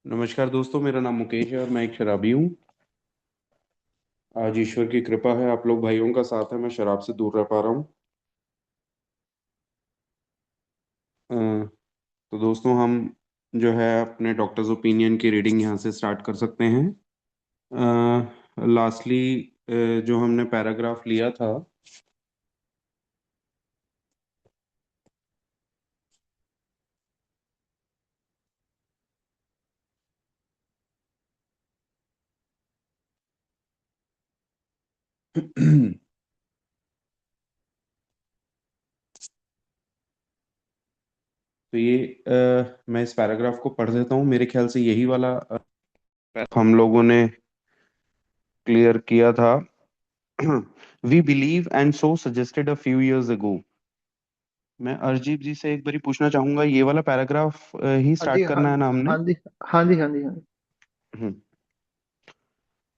नमस्कार दोस्तों, मेरा नाम मुकेश है और मैं एक शराबी हूँ। आज ईश्वर की कृपा है, आप लोग भाइयों का साथ है, मैं शराब से दूर रह पा रहा हूँ। अ, तो दोस्तों, हम जो है अपने डॉक्टर्स ओपिनियन की रीडिंग यहाँ से स्टार्ट कर सकते हैं। लास्टली जो हमने पैराग्राफ लिया था, तो ये मैं इस पैराग्राफ को पढ़ देता हूँ। मेरे ख्याल से यही वाला हम लोगों ने क्लियर किया था। We believe and so suggested a few years ago. मैं अर्शदीप जी से एक बारी पूछना चाहूंगा, ये वाला पैराग्राफ ही हाँ जी, स्टार्ट हाँ। करना है ना हमने? हाँ जी, हाँ जी, हाँ जी, हाँ जी।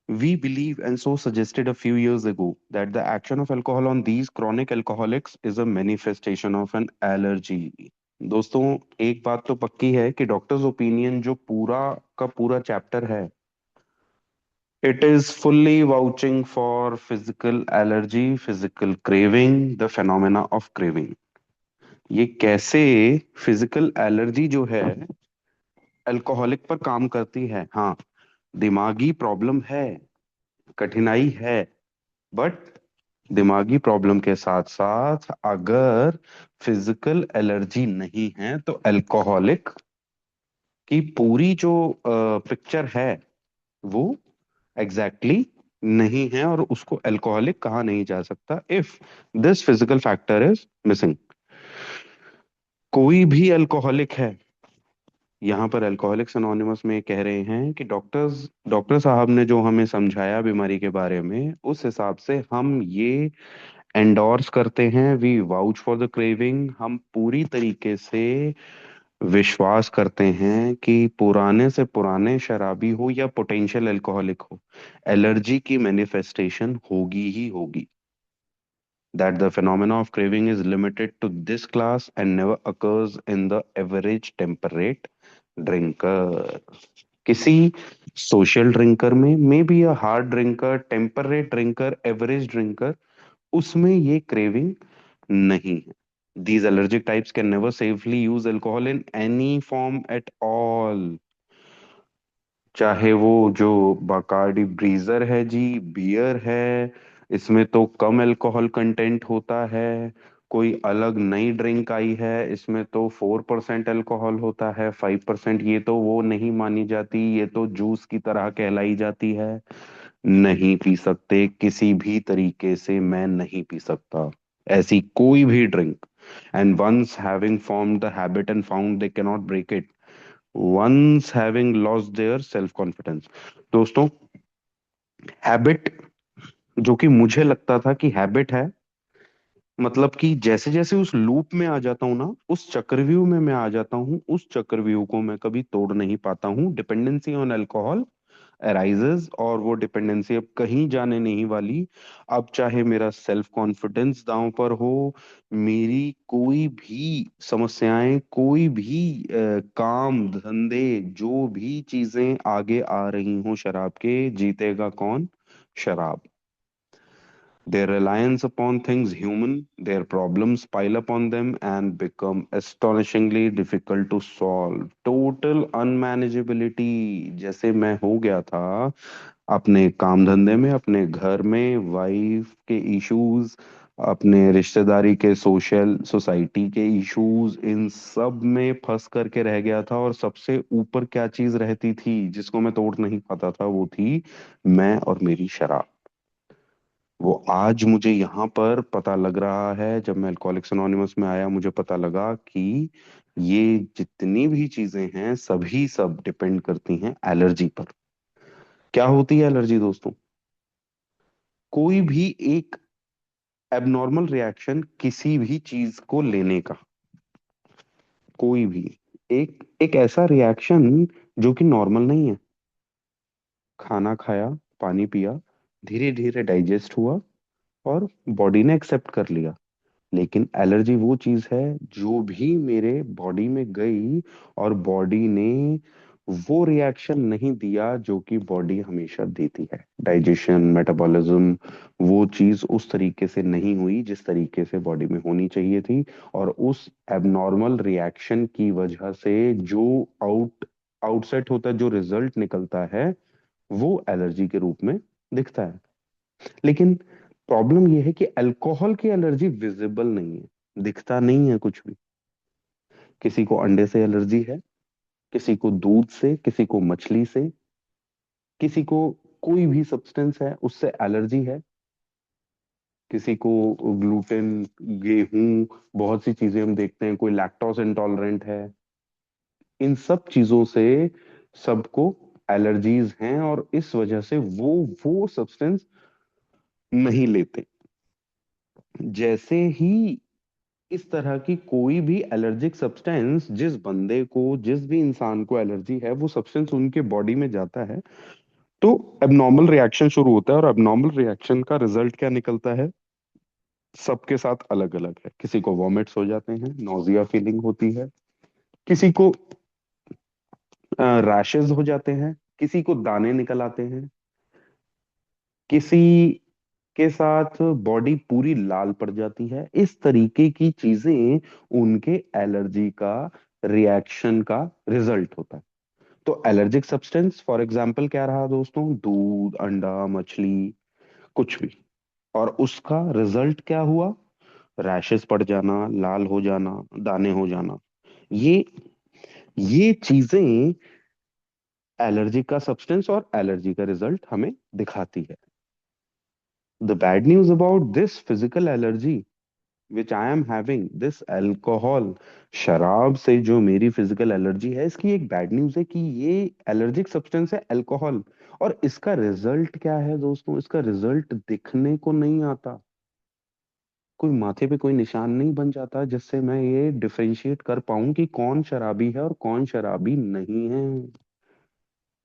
We believe and so suggested a few years ago that the action of alcohol on these chronic alcoholics is a manifestation of an allergy. दोस्तों, एक बात तो पक्की है कि डॉक्टर्स ओपिनियन जो पूरा का पूरा चैप्टर है, it is fully vouching for physical allergy, physical craving, the phenomena of craving. ये कैसे फिजिकल एलर्जी जो है अल्कोहलिक पर काम करती है। हाँ, दिमागी प्रॉब्लम है, कठिनाई है, बट दिमागी प्रॉब्लम के साथ साथ अगर फिजिकल एलर्जी नहीं है तो अल्कोहलिक की पूरी जो पिक्चर है वो एग्जैक्टली exactly नहीं है, और उसको अल्कोहलिक कहा नहीं जा सकता if this physical factor is missing. कोई भी अल्कोहलिक है, यहाँ पर अल्कोहलिक्स अनोनिमस में कह रहे हैं कि डॉक्टर साहब ने जो हमें समझाया बीमारी के बारे में, उस हिसाब से हम ये एंडोर्स करते हैं। We vouch for the craving. हम पूरी तरीके से विश्वास करते हैं कि पुराने से पुराने शराबी हो या पोटेंशियल अल्कोहलिक हो, एलर्जी की मैनिफेस्टेशन होगी ही होगी। That the phenomena of craving is limited to this class and never occurs in the average temperate drinker. किसी सोशल ड्रिंकर में, may be a hard drinker, temperate drinker, average drinker, उसमें ये craving नहीं है। These allergic types can never safely use alcohol in any form at all। चाहे वो जो बाकार्डी ब्रीजर है जी, बियर है, इसमें तो कम अल्कोहल कंटेंट होता है। कोई अलग नई ड्रिंक आई है, इसमें तो 4% अल्कोहल होता है, 5%। ये तो वो नहीं मानी जाती, ये तो जूस की तरह कहलाई जाती है। नहीं पी सकते किसी भी तरीके से, मैं नहीं पी सकता ऐसी कोई भी drink. And once having formed the habit and found they cannot break it, once having lost their self confidence। दोस्तों, हैबिट, जो कि मुझे लगता था कि हैबिट है, मतलब कि जैसे जैसे उस लूप में आ जाता हूं ना, उस चक्रव्यूह में मैं आ जाता हूँ, उस चक्रव्यूह को मैं कभी तोड़ नहीं पाता हूँ। डिपेंडेंसी ऑन अल्कोहल अराइजेज, और वो डिपेंडेंसी अब कहीं जाने नहीं वाली। अब चाहे मेरा सेल्फ कॉन्फिडेंस दांव पर हो, मेरी कोई भी समस्याएं, कोई भी काम धंधे, जो भी चीजें आगे आ रही हों शराब के, जीतेगा कौन? शराब। Their reliance upon things human, their problems pile up on them and become astonishingly difficult to solve. Total unmanageability, जैसे मैं हो गया था अपने काम धंधे में, अपने घर में, वाइफ के इश्यूज, अपने रिश्तेदारी के, सोशल सोसाइटी के इश्यूज, इन सब में फंस करके रह गया था। और सबसे ऊपर क्या चीज रहती थी जिसको मैं तोड़ नहीं पाता था, वो थी मैं और मेरी शराब। वो आज मुझे यहाँ पर पता लग रहा है, जब मैं अल्कोहलिक्स अनोनिमस में आया मुझे पता लगा कि ये जितनी भी चीजें हैं सभी सब डिपेंड करती हैं एलर्जी पर। क्या होती है एलर्जी दोस्तों? कोई भी एक एबनॉर्मल रिएक्शन किसी भी चीज को लेने का, कोई भी एक एक ऐसा रिएक्शन जो कि नॉर्मल नहीं है। खाना खाया, पानी पिया, धीरे धीरे डाइजेस्ट हुआ और बॉडी ने एक्सेप्ट कर लिया। लेकिन एलर्जी वो चीज है जो भी मेरे बॉडी में गई और बॉडी ने वो रिएक्शन नहीं दिया जो कि बॉडी हमेशा देती है। डाइजेशन, मेटाबॉलिज्म, वो चीज उस तरीके से नहीं हुई जिस तरीके से बॉडी में होनी चाहिए थी। और उस एबनॉर्मल रिएक्शन की वजह से जो आउटसेट होता है, जो रिजल्ट निकलता है, वो एलर्जी के रूप में दिखता है। लेकिन प्रॉब्लम यह है कि अल्कोहल की एलर्जी विजिबल नहीं है, दिखता नहीं है कुछ भी। किसी को अंडे से एलर्जी है, किसी को दूध से, किसी को मछली से, किसी को कोई भी सब्सटेंस है उससे एलर्जी है, किसी को ग्लूटेन, गेहूं, बहुत सी चीजें हम देखते हैं, कोई लैक्टोज इंटॉलरेंट है। इन सब चीजों से सबको एलर्जीज हैं, और इस वजह से वो सब्सटेंस नहीं लेते। जैसे ही इस तरह की कोई भी एलर्जिक सब्सटेंस, जिस बंदे को, जिस भी इंसान को एलर्जी है, वो सब्सटेंस उनके बॉडी में जाता है, तो एबनॉर्मल रिएक्शन शुरू होता है। और एबनॉर्मल रिएक्शन का रिजल्ट क्या निकलता है, सबके साथ अलग अलग है। किसी को वॉमिट्स हो जाते हैं, नोजिया फीलिंग होती है, किसी को रैशेज हो जाते हैं, किसी को दाने निकल आते हैं, किसी के साथ बॉडी पूरी लाल पड़ जाती है। इस तरीके की चीजें उनके एलर्जी का रिएक्शन का रिजल्ट होता है। तो एलर्जिक सब्सटेंस फॉर एग्जांपल क्या रहा दोस्तों, दूध, अंडा, मछली, कुछ भी। और उसका रिजल्ट क्या हुआ, रैशेस पड़ जाना, लाल हो जाना, दाने हो जाना। ये ये चीजें एलर्जी का सब्सटेंस और एलर्जी का रिजल्ट हमें दिखाती है। The bad news about this physical allergy which I am having, this alcohol, शराब से जो मेरी फिजिकल एलर्जी है, इसकी एक बैड न्यूज है कि ये एलर्जिक सब्सटेंस है अल्कोहल। और इसका रिजल्ट क्या है दोस्तों, इसका रिजल्ट दिखने को नहीं आता। कोई माथे पे कोई निशान नहीं बन जाता जिससे मैं ये डिफरेंशिएट कर पाऊं कि कौन शराबी है और कौन शराबी नहीं है।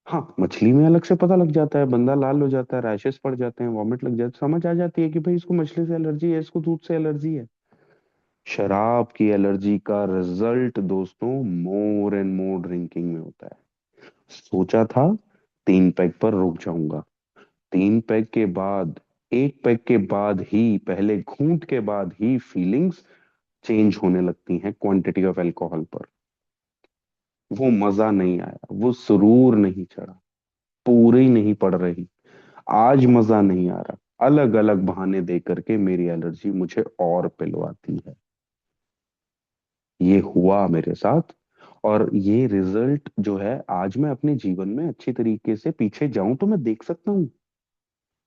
हाँ, मछली में अलग से पता लग जाता है, बंदा लाल हो जाता है, रैशेस पड़ जाते हैं, वॉमिट लग जाती है, समझ आ जाती है कि भाई इसको मछली से एलर्जी है, इसको दूध से एलर्जी है। शराब की एलर्जी का रिजल्ट दोस्तों मोर एंड मोर ड्रिंकिंग में होता है। सोचा था 3 पैग पर रुक जाऊंगा, 3 पैग के बाद, 1 पैग के बाद ही, पहले घूंट के बाद ही फीलिंग्स चेंज होने लगती हैं क्वांटिटी ऑफ अल्कोहल पर। वो मजा नहीं आया, वो सुरूर नहीं चढ़ा, पूरी नहीं पड़ रही, आज मजा नहीं आ रहा। अलग अलग बहाने दे करके मेरी एलर्जी मुझे और पिलवाती है। ये हुआ मेरे साथ। और ये रिजल्ट जो है, आज मैं अपने जीवन में अच्छी तरीके से पीछे जाऊं तो मैं देख सकता हूँ।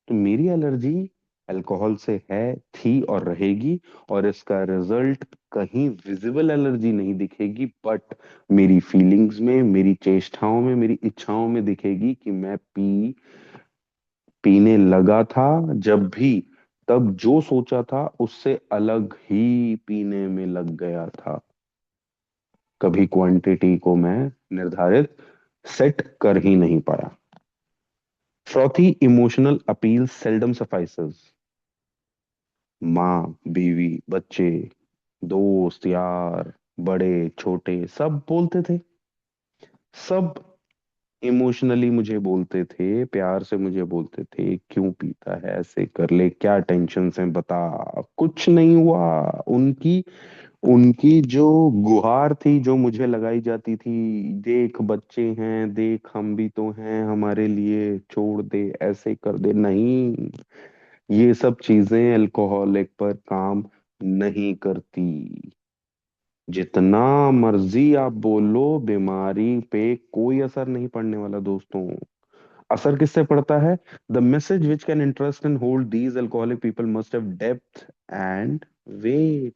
तो मेरी एलर्जी अल्कोहल से है, थी और रहेगी। और इसका रिजल्ट कहीं विजिबल एलर्जी नहीं दिखेगी, बट मेरी फीलिंग्स में, मेरी चेष्टाओं में, मेरी इच्छाओं में दिखेगी कि मैं पीने लगा था जब भी, तब जो सोचा था उससे अलग ही पीने में लग गया था। कभी क्वांटिटी को मैं निर्धारित सेट कर ही नहीं पाया। चौथी, इमोशनल अपील सेल्डम सफाइसेस। माँ, बीवी, बच्चे, दोस्त, यार, बड़े छोटे सब बोलते थे। सब इमोशनली मुझे बोलते थे, प्यार से मुझे बोलते थे, क्यों पीता है, ऐसे कर ले, क्या टेंशन है बता। कुछ नहीं हुआ। उनकी उनकी जो गुहार थी, जो मुझे लगाई जाती थी, देख बच्चे हैं, देख हम भी तो हैं, हमारे लिए छोड़ दे, ऐसे कर दे, नहीं, ये सब चीजें अल्कोहलिक पर काम नहीं करती। जितना मर्जी आप बोलो, बीमारी पे कोई असर नहीं पड़ने वाला दोस्तों। असर किससे पड़ता है, the message which can interest and hold these alcoholic people must have depth and weight.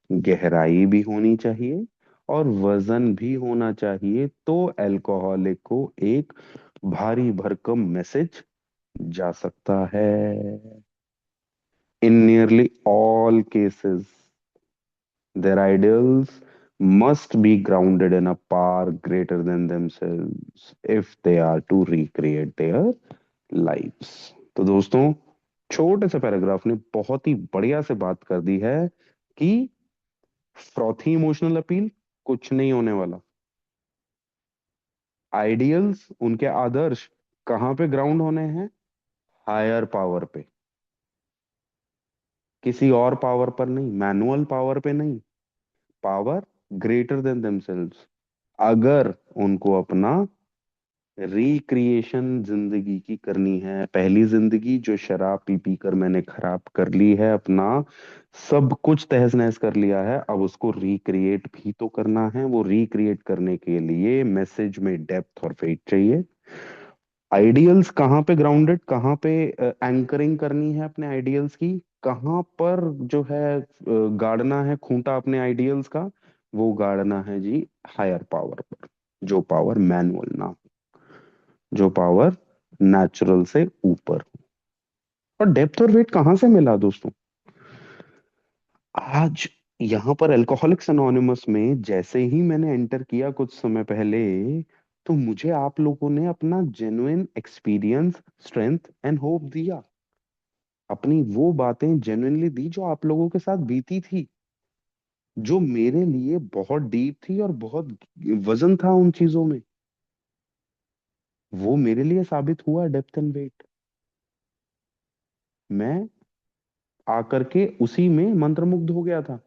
गहराई भी होनी चाहिए और वजन भी होना चाहिए, तो अल्कोहलिक को एक भारी भरकम मैसेज जा सकता है। In nearly all cases, their ideals must be grounded in a power greater than themselves if they are to recreate their lives. तो दोस्तों, छोटे से पैराग्राफ ने बहुत ही बढ़िया से बात कर दी है कि फ्रॉथी इमोशनल अपील कुछ नहीं होने वाला। आइडियल्स, उनके आदर्श कहाँ पे ग्राउंड होने हैं? हायर पावर पे, किसी और पावर पर नहीं, मैनुअल पावर पे नहीं, पावर ग्रेटर देन देमसेल्व्स। अगर उनको अपना रिक्रिएशन जिंदगी की करनी है, पहली जिंदगी जो शराब पी पी कर मैंने खराब कर ली है, अपना सब कुछ तहस नहस कर लिया है, अब उसको रिक्रिएट भी तो करना है। वो रिक्रिएट करने के लिए मैसेज में डेप्थ और फेट चाहिए। आइडियल्स कहाँ पे ग्राउंडेड, कहाँ पे एंकरिंग करनी है अपने आइडियल्स की, कहाँ पर जो है गाड़ना है खूंटा अपने आइडियल्स का? वो गाड़ना है जी हायर पावर पर, जो पावर मैनुअल ना, जो पावर नेचुरल से ऊपर। और डेप्थ और वेट कहाँ से मिला दोस्तों? आज यहाँ पर अल्कोहलिक्स अनोनिमस में जैसे ही मैंने एंटर किया कुछ समय पहले, तो मुझे आप लोगों ने अपना genuine experience, strength and hope दिया। अपनी वो बातें जेन्युइनली दी जो आप लोगों के साथ बीती थी, जो मेरे लिए बहुत डीप थी और बहुत वजन था उन चीजों में। वो मेरे लिए साबित हुआ डेप्थ एंड वेट। मैं आकर के उसी में मंत्रमुग्ध हो गया था।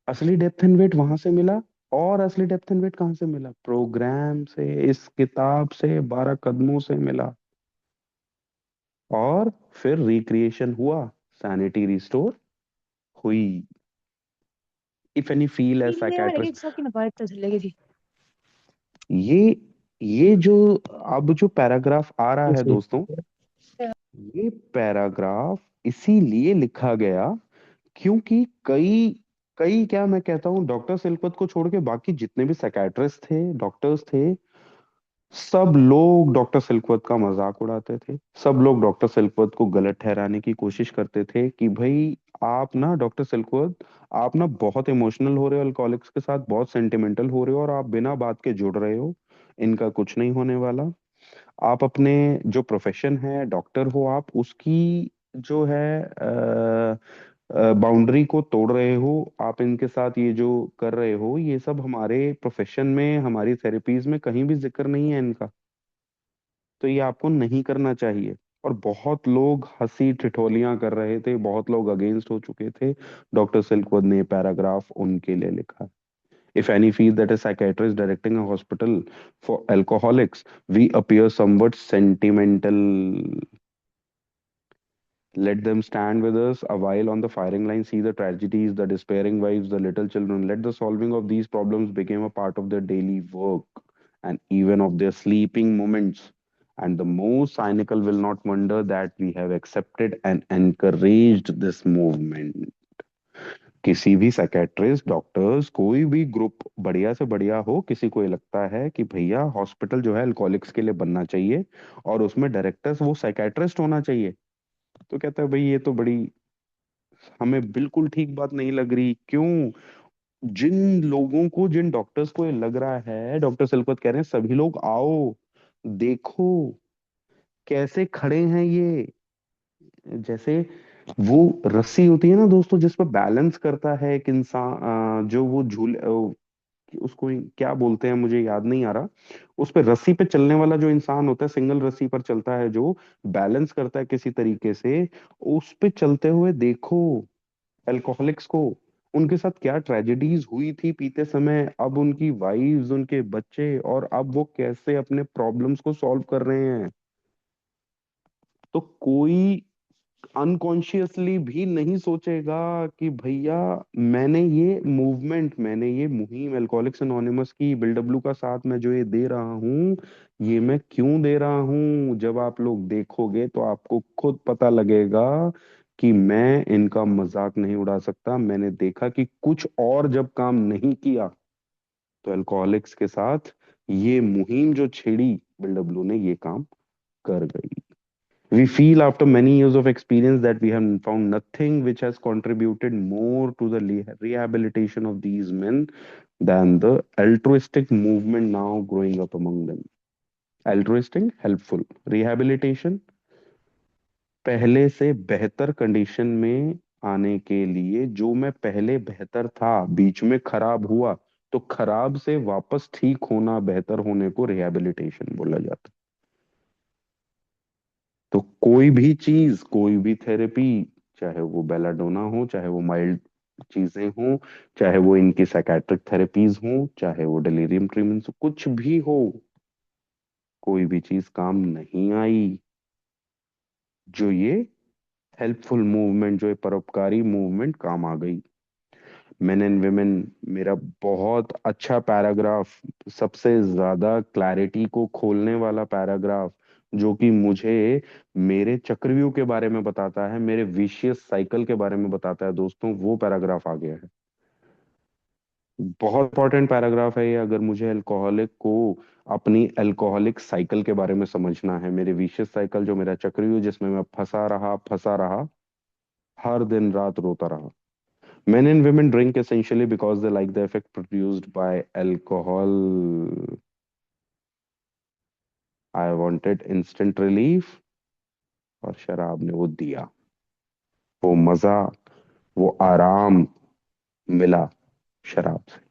असली डेप्थ एंड वेट वहां से मिला। और असली डेप्थ एंड वेट कहाँ से मिला? प्रोग्राम से, इस किताब से, 12 कदमों से मिला। और फिर रिक्रिएशन हुआ, सैनिटी रिस्टोर हुई। इफ एनी फील एज इसीलिए मैंने साइकेट्रिस्ट, एक सौ की नफायत तो लगी थी। ये ये जो अब जो पैराग्राफ आ रहा है जी। दोस्तों, ये पैराग्राफ इसीलिए लिखा गया क्योंकि कई कई क्या मैं कहता हूँ, डॉक्टर सिलवत को छोड़ के बाकी जितने भी साइकेट्रिस्ट थे, डॉक्टर्स थे, सब लोग डॉक्टर सिलवत का मजाक उड़ाते थे। सब लोग डॉक्टर सिलवत को गलत ठहराने की कोशिश करते थे कि भाई आप ना डॉक्टर सिलवत, आप ना बहुत इमोशनल हो रहे हो अल्कोहलिक्स के साथ, बहुत सेंटिमेंटल हो रहे हो, और आप बिना बात के जुड़ रहे हो, इनका कुछ नहीं होने वाला। आप अपने जो प्रोफेशन है डॉक्टर हो, आप उसकी जो है बाउंड्री को तोड़ रहे हो। आप इनके साथ ये जो कर रहे हो, ये सब हमारे प्रोफेशन में, हमारी थेरेपीज में कहीं भी जिक्र नहीं है इनका, तो ये आपको नहीं करना चाहिए। और बहुत लोग हंसी ठिठोलियां कर रहे थे, बहुत लोग अगेंस्ट हो चुके थे। डॉक्टर सिल्कवर्थ ने पैराग्राफ उनके लिए लिखा। If any feel that a psychiatrist directing a hospital for alcoholics, we appear somewhat sentimental. Let them stand with us a while on the firing line, see the tragedies, the despairing wives, the little children. Let the solving of these problems become a part of their daily work and even of their sleeping moments. And the most cynical will not wonder that we have accepted and encouraged this movement. किसी भी psychiatrist, doctors, कोई भी group बढ़िया से बढ़िया हो, किसी को ये लगता है कि भैया हॉस्पिटल जो है अल्कोहलिक्स के लिए बनना चाहिए और उसमें डायरेक्टर्स वो साइकेट्रिस्ट होना चाहिए, तो कहता है भाई ये तो बड़ी, हमें बिल्कुल ठीक बात नहीं लग रही। क्यों? जिन लोगों को, जिन डॉक्टर्स को ये लग रहा है, डॉक्टर सिलवत कह रहे हैं सभी लोग आओ, देखो कैसे खड़े हैं ये। जैसे वो रस्सी होती है ना दोस्तों, जिस पर बैलेंस करता है एक इंसान, जो वो झूले, उसको क्या बोलते हैं मुझे याद नहीं आ रहा, उस पे रस्सी पे चलने वाला जो इंसान होता है, सिंगल रस्सी पर चलता है, जो बैलेंस करता है किसी तरीके से, उस पे चलते हुए देखो अल्कोहलिक्स को। उनके साथ क्या ट्रेजेडीज हुई थी पीते समय, अब उनकी वाइफ्स, उनके बच्चे, और अब वो कैसे अपने प्रॉब्लम्स को सॉल्व कर रहे हैं। तो कोई अनकॉन्शियसली भी नहीं सोचेगा कि भैया मैंने ये मूवमेंट, मैंने ये मुहिम अल्कोहलिक्स अनोनिमस की, बिल डब्ल्यू का साथ मैं जो ये दे रहा हूँ, ये मैं क्यों दे रहा हूँ। जब आप लोग देखोगे तो आपको खुद पता लगेगा कि मैं इनका मजाक नहीं उड़ा सकता। मैंने देखा कि कुछ और जब काम नहीं किया, तो अल्कोहलिक्स के साथ ये मुहिम जो छेड़ी बिल डब्ल्यू ने, ये काम कर गई। We feel after many years of experience that we have found nothing which has contributed more to the rehabilitation of these men than the altruistic movement now growing up among them. Altruistic, helpful, rehabilitation, पहले से बेहतर condition में आने के लिए, जो मैं पहले बेहतर था बीच में खराब हुआ, तो खराब से वापस ठीक होना, बेहतर होने को रिहैबिलिटेशन बोला जाता है। तो कोई भी चीज, कोई भी थेरेपी, चाहे वो बेलाडोना हो, चाहे वो माइल्ड चीजें हो, चाहे वो इनकी साइकेट्रिक थेरेपीज हो, चाहे वो डिलीरियम ट्रीटमेंट हो, कुछ भी हो, कोई भी चीज काम नहीं आई जो ये हेल्पफुल मूवमेंट, जो ये परोपकारी मूवमेंट काम आ गई। मेन एंड वुमेन, मेरा बहुत अच्छा पैराग्राफ, सबसे ज्यादा क्लैरिटी को खोलने वाला पैराग्राफ, जो कि मुझे मेरे चक्रव्यूह के बारे में बताता है, मेरे विशियस साइकिल के बारे में बताता है दोस्तों, वो पैराग्राफ आ गया है। बहुत इंपॉर्टेंट पैराग्राफ है ये, अगर मुझे अल्कोहलिक को अपनी अल्कोहलिक साइकिल के बारे में समझना है, मेरे विशियस साइकिल, जो मेरा चक्रव्यूह जिसमें मैं फंसा रहा, हर दिन रात रोता रहा। Men and women drink essentially because they like the effect produced by alcohol. I wanted instant relief, और शराब ने वो दिया, वो मजा, वो आराम मिला शराब से।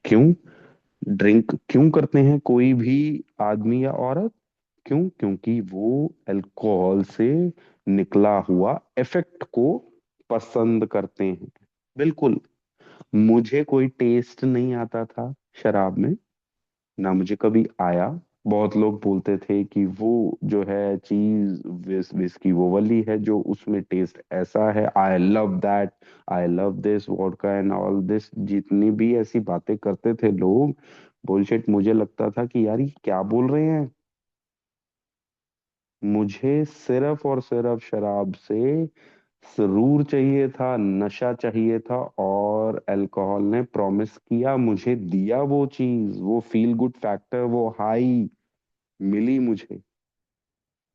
क्यों ड्रिंक क्यों करते हैं कोई भी आदमी या औरत? क्यों? क्योंकि वो अल्कोहल से निकला हुआ इफेक्ट को पसंद करते हैं। बिल्कुल। मुझे कोई टेस्ट नहीं आता था शराब में, ना मुझे कभी आया। बहुत लोग बोलते थे कि वो जो है चीज विस्की वो वाली है जो उसमें टेस्ट ऐसा है, I love that, I love this vodka and all this, जितनी भी ऐसी बातें करते थे लोग, बुलशिट। मुझे लगता था कि यार ये क्या बोल रहे हैं। मुझे सिर्फ और सिर्फ शराब से सुरूर चाहिए था, नशा चाहिए था, और अल्कोहल ने प्रॉमिस किया, मुझे दिया वो चीज, वो फील गुड फैक्टर, वो हाई मिली मुझे।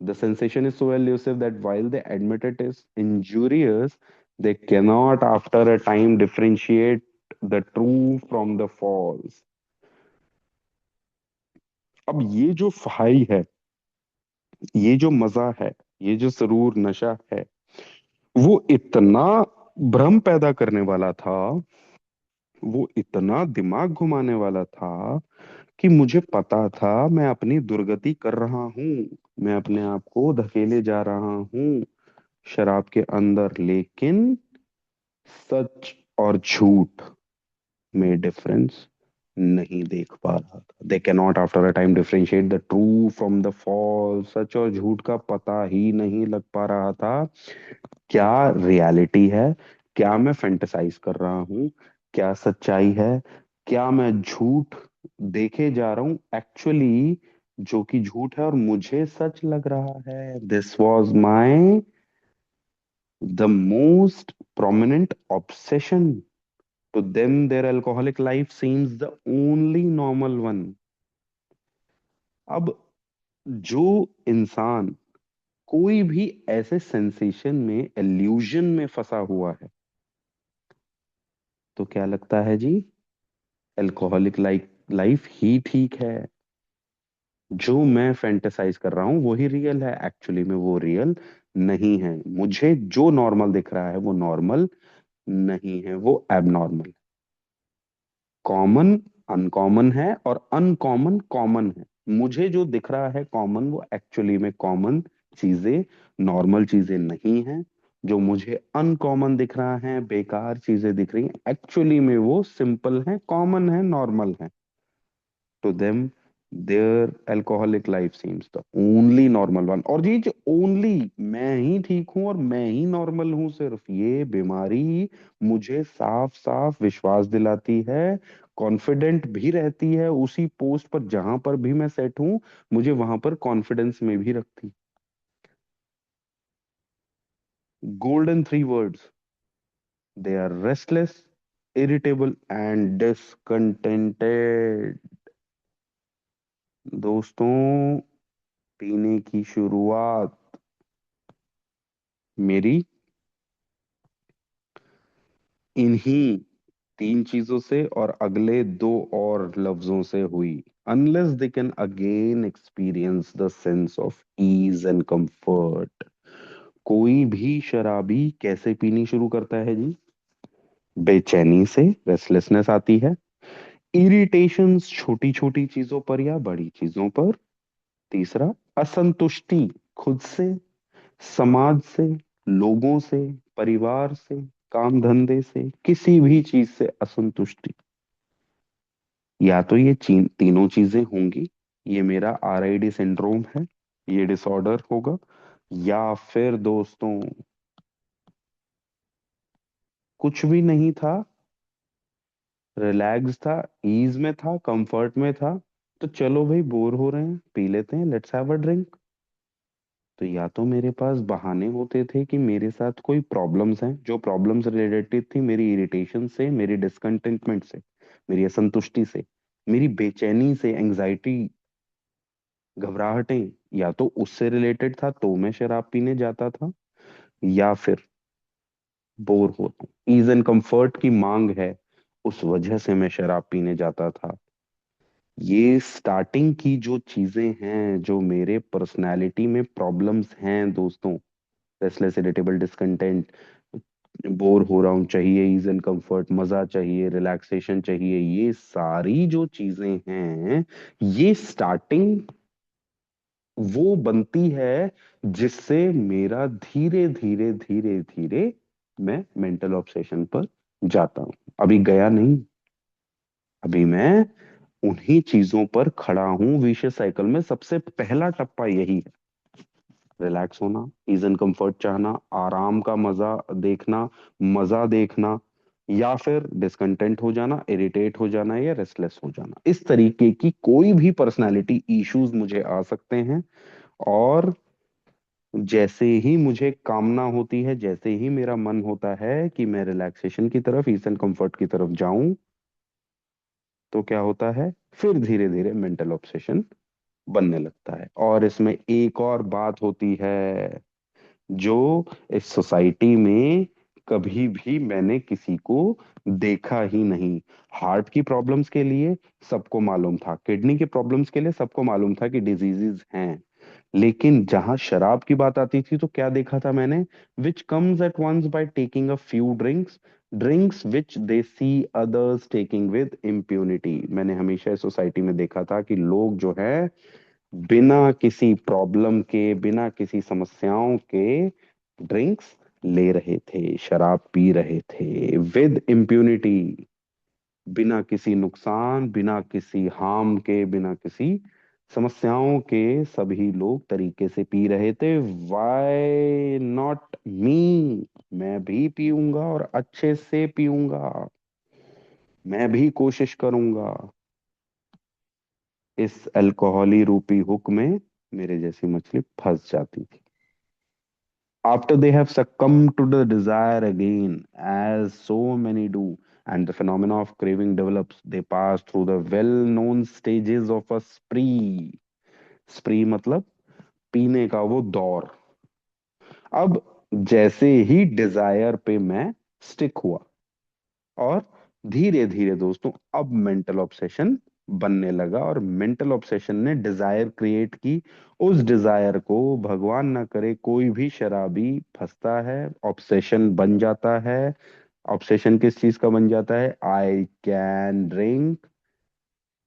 The sensation is so elusive that while they admit it is injurious, they cannot after a time differentiate the true from the false. अब ये जो हाई है, ये जो मजा है, ये जो सुरूर नशा है, वो इतना भ्रम पैदा करने वाला था, वो इतना दिमाग घुमाने वाला था, कि मुझे पता था मैं अपनी दुर्गति कर रहा हूँ, मैं अपने आप को धकेले जा रहा हूँ शराब के अंदर। लेकिन सच और झूठ में डिफरेंस नहीं देख पा रहा था। They can not after a time differentiate the true from the false. सच और झूठ का पता ही नहीं लग पा रहा था। क्या रियलिटी है, क्या मैं फैंटेसाइज कर रहा हूँ, क्या सच्चाई है, क्या मैं झूठ देखे जा रहा हूँ एक्चुअली, जो कि झूठ है और मुझे सच लग रहा है। This was my the most prominent obsession. To them, their alcoholic life seems the only normal one. अब जो इंसान कोई भी ऐसे सेंसेशन में, इल्यूजन में फंसा हुआ है, तो क्या लगता है जी, अल्कोहलिक लाइफ लाइफ ही ठीक है। जो मैं फैंटेसाइज कर रहा हूँ वही रियल है, एक्चुअली में वो रियल नहीं है। मुझे जो नॉर्मल दिख रहा है वो नॉर्मल नहीं है, वो एबनॉर्मल। कॉमन अनकॉमन है और अनकॉमन कॉमन है। मुझे जो दिख रहा है कॉमन, वो एक्चुअली में कॉमन चीजें, नॉर्मल चीजें नहीं है। जो मुझे अनकॉमन दिख रहा है, बेकार चीजें दिख रही हैं, एक्चुअली में वो सिंपल है, कॉमन है, नॉर्मल है। To them their alcoholic life seems the only normal one. और ये जो ओनली, मैं ही ठीक हूं और मैं ही नॉर्मल हूं, सिर्फ ये बीमारी मुझे साफ साफ विश्वास दिलाती है, कॉन्फिडेंट भी रहती है उसी पोस्ट पर जहां पर भी मैं सेट हूं, मुझे वहां पर कॉन्फिडेंस में भी रखती। Golden three words, they are restless, irritable and discontented. दोस्तों, पीने की शुरुआत मेरी इन्हीं तीन चीजों से और अगले दो और लफ्जों से हुई। Unless they can again experience the sense of ease and comfort. कोई भी शराबी कैसे पीनी शुरू करता है जी? बेचैनी से, रेस्टलेसनेस आती है, इरिटेशंस छोटी छोटी चीजों पर या बड़ी चीजों पर। तीसरा, असंतुष्टि खुद से, समाज से, लोगों से, परिवार से, काम धंधे से, किसी भी चीज से असंतुष्टि। या तो ये तीनों चीजें होंगी, ये मेरा आरआईडी सिंड्रोम है, ये डिसऑर्डर होगा। या फिर दोस्तों, कुछ भी नहीं था, रिलैक्स था, ईज में था, कंफर्ट में था, तो चलो भाई बोर हो रहे हैं, पी लेते हैं, लेट्स हैव अ ड्रिंक। तो या तो मेरे पास बहाने होते थे कि मेरे साथ कोई प्रॉब्लम्स हैं, जो प्रॉब्लम्स रिलेटेड थी मेरी इरिटेशन से, मेरी डिसकंटेंटमेंट से, मेरी असंतुष्टि से, मेरी बेचैनी से, एंजाइटी, घबराहटें, या तो उससे रिलेटेड था तो मैं शराब पीने जाता था। या फिर बोर होता हूँ, ईज एंड कंफर्ट की मांग है, उस वजह से मैं शराब पीने जाता था। ये स्टार्टिंग की जो चीजें हैं, जो मेरे पर्सनालिटी में प्रॉब्लम्स हैं दोस्तों, रेस्टलेस, इरिटेबल, डिसकंटेंट, बोर हो रहा हूँ, चाहिए ईज एंड कंफर्ट, मजा चाहिए, रिलैक्सेशन चाहिए, ये सारी जो चीजें हैं, ये स्टार्टिंग वो बनती है जिससे मेरा धीरे धीरे धीरे धीरे मैं मेंटल ऑब्सेशन पर जाता हूँ। अभी गया नहीं, अभी मैं उन्हीं चीजों पर खड़ा हूं। विशेष साइकिल में सबसे पहला टप्पा यही है, रिलैक्स होना, ईज एंड कंफर्ट चाहना, आराम का मजा देखना, मजा देखना, या फिर डिस्कंटेंट हो जाना, इरिटेट हो जाना, या रेस्टलेस हो जाना। इस तरीके की कोई भी पर्सनालिटी इश्यूज मुझे आ सकते हैं। और जैसे ही मुझे कामना होती है, जैसे ही मेरा मन होता है कि मैं रिलैक्सेशन की तरफ, ईज एंड कंफर्ट की तरफ जाऊं, तो क्या होता है, फिर धीरे धीरे मेंटल ऑब्सेशन बनने लगता है। और इसमें एक और बात होती है, जो इस सोसाइटी में कभी भी मैंने किसी को देखा ही नहीं। हार्ट की प्रॉब्लम्स के लिए सबको मालूम था, किडनी की प्रॉब्लम्स के लिए सबको मालूम था कि डिजीजेस हैं। लेकिन जहां शराब की बात आती थी तो क्या देखा था मैंने, which comes at once by taking a few drinks, drinks which they see others taking with impunity. मैंने हमेशा इस सोसाइटी में देखा था कि लोग जो है बिना किसी प्रॉब्लम के, बिना किसी समस्याओं के ड्रिंक्स ले रहे थे, शराब पी रहे थे विद इम्प्यूनिटी, बिना किसी नुकसान, बिना किसी हार्म के, बिना किसी समस्याओं के सभी लोग तरीके से पी रहे थे। वाई नॉट मी, मैं भी पीऊंगा और अच्छे से पीऊंगा, मैं भी कोशिश करूंगा। इस अल्कोहली रूपी हुक में मेरे जैसी मछली फंस जाती थी। After they have succumbed to the desire again, as so many do, and the phenomena of craving develops, they pass through the well-known stages of a spree. Spree मतलब पीने का वो दौर। अब जैसे ही डिजायर पे मैं स्टिक हुआ, और धीरे धीरे दोस्तों अब मेंटल ऑब्सेशन बनने लगा, और मेंटल ऑब्सेशन ने डिजायर क्रिएट की। उस डिजायर को भगवान ना करे कोई भी शराबी फंसता है, ऑब्सेशन बन जाता है। ऑब्सेशन किस चीज का बन जाता है, I can drink,